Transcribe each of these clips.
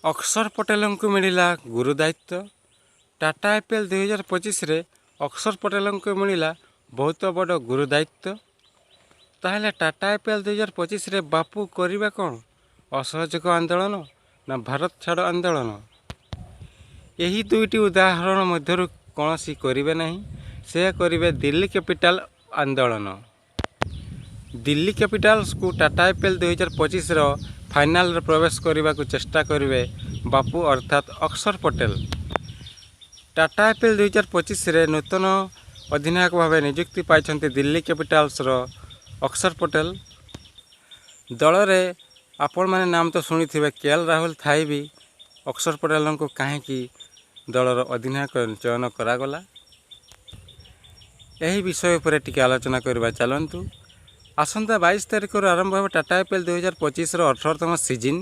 ଅକ୍ଷର ପଟେଲଙ୍କୁ ମିଳିଲା ଗୁରୁ ଦାୟିତ୍ୱ। ଟାଟା ଆଇପିଏଲ୍ 2025ରେ ଅକ୍ଷର ପଟେଲଙ୍କୁ ମିଳିଲା ବହୁତ ବଡ଼ ଗୁରୁ ଦାୟିତ୍ୱ। ତାହେଲେ ଟାଟା ଆଇପିଏଲ୍ 2025ରେ ବାପୁ କରିବା କ'ଣ? ଅସହଯୋଗ ଆନ୍ଦୋଳନ ନା ଭାରତ ଛାଡ଼ ଆନ୍ଦୋଳନ? ଏହି ଦୁଇଟି ଉଦାହରଣ ମଧ୍ୟରୁ କୌଣସି କରିବେ ନାହିଁ। ସେ କରିବେ ଦିଲ୍ଲୀ କ୍ୟାପିଟାଲ ଆନ୍ଦୋଳନ। ଦିଲ୍ଲୀ କ୍ୟାପିଟାଲ୍ସକୁ ଟାଟା ଆଇପିଏଲ୍ 2025ର ଫାଇନାଲରେ ପ୍ରବେଶ କରିବାକୁ ଚେଷ୍ଟା କରିବେ ବାପୁ ଅର୍ଥାତ୍ ଅକ୍ଷର ପଟେଲ। ଟାଟା ଆଇପିଏଲ୍ 2025ରେ ନୂତନ ଅଧିନାୟକ ଭାବେ ନିଯୁକ୍ତି ପାଇଛନ୍ତି ଦିଲ୍ଲୀ କ୍ୟାପିଟାଲ୍ସର ଅକ୍ଷର ପଟେଲ। ଦଳରେ ଆପଣମାନେ ନାମ ତ ଶୁଣିଥିବେ, କେଏଲ୍ ରାହୁଲ ଥାଇ ବି ଅକ୍ଷର ପଟେଲଙ୍କୁ କାହିଁକି ଦଳର ଅଧିନାୟକ ଚୟନ କରାଗଲା, ଏହି ବିଷୟ ଉପରେ ଟିକେ ଆଲୋଚନା କରିବା। ଚାଲନ୍ତୁ। ଆସନ୍ତା 22 ତାରିଖରୁ ଆରମ୍ଭ ହେବ ଟାଟା ଆଇପିଏଲ୍ 2025ର 18ତମ ସିଜିନ୍।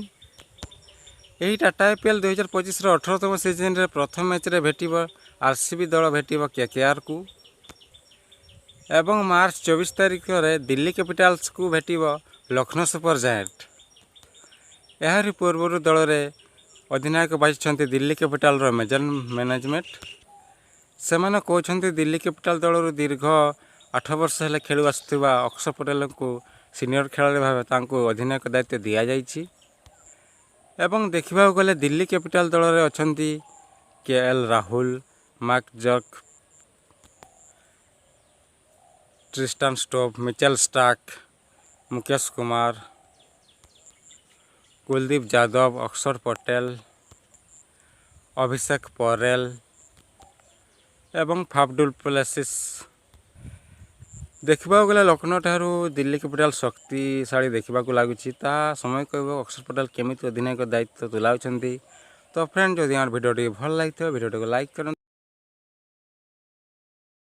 ଏହି ଟାଟା ଆଇପିଏଲ୍ 2025ର 18ତମ ସିଜିନ୍ରେ ପ୍ରଥମ ମ୍ୟାଚ୍ରେ ଭେଟିବ ଆର୍ସିବି ଦଳ ଭେଟିବ କେକେଆର୍କୁ ଏବଂ ମାର୍ଚ୍ଚ 24 ତାରିଖରେ ଦିଲ୍ଲୀ କ୍ୟାପିଟାଲ୍ସକୁ ଭେଟିବ ଲକ୍ଷ୍ନୌ ସୁପର ଜାଏଣ୍ଟ। ଏହାରି ପୂର୍ବରୁ ଦଳରେ ଅଧିନାୟକ ବାଛିଛନ୍ତି ଦିଲ୍ଲୀ କ୍ୟାପିଟାଲର ମ୍ୟାନେଜମେଣ୍ଟ। ସେମାନେ କହୁଛନ୍ତି ଦିଲ୍ଲୀ କ୍ୟାପିଟାଲ ଦଳରୁ ଦୀର୍ଘ 8 ବର୍ଷ ହେଲେ ଖେଳୁ ଆସୁଥିବା ଅକ୍ଷର ପଟେଲଙ୍କୁ ସିନିୟର ଖେଳାଳି ଭାବେ ତାଙ୍କୁ ଅଧିନାୟକ ଦାୟିତ୍ୱ ଦିଆଯାଇଛି। ଏବଂ ଦେଖିବାକୁ ଗଲେ ଦିଲ୍ଲୀ କ୍ୟାପିଟାଲ ଦଳରେ ଅଛନ୍ତି କେଏଲ୍ ରାହୁଲ, ମାର୍କ-ଜର୍କ, ଟ୍ରିଷ୍ଟାନ ଷ୍ଟୋଭ, ମିଚେଲ ଷ୍ଟାର୍କ, ମୁକେଶ କୁମାର, କୁଲଦୀପ ଯାଦବ, ଅକ୍ଷର ପଟେଲ, ଅଭିଷେକ ପରେଲ ଏବଂ ଫାଫ ଡୁ ପ୍ଲେସିସ୍। ଦେଖିବାକୁ ଗଲେ ଲକ୍ଷ୍ନୌ ଠାରୁ ଦିଲ୍ଲୀ କ୍ୟାପିଟାଲ ଶକ୍ତିଶାଳୀ ଦେଖିବାକୁ ଲାଗୁଛି। ତାହା ସମୟ କହିବ ଅକ୍ଷର ପଟେଲ କେମିତି ଅଧିନାୟକ ଦାୟିତ୍ୱ ତୁଲାଉଛନ୍ତି। ତ ଫ୍ରେଣ୍ଡ, ଯଦି ଆମର ଭିଡ଼ିଓଟି ଭଲ ଲାଗିଥିବ ଭିଡ଼ିଓଟିକୁ ଲାଇକ୍ କରନ୍ତୁ।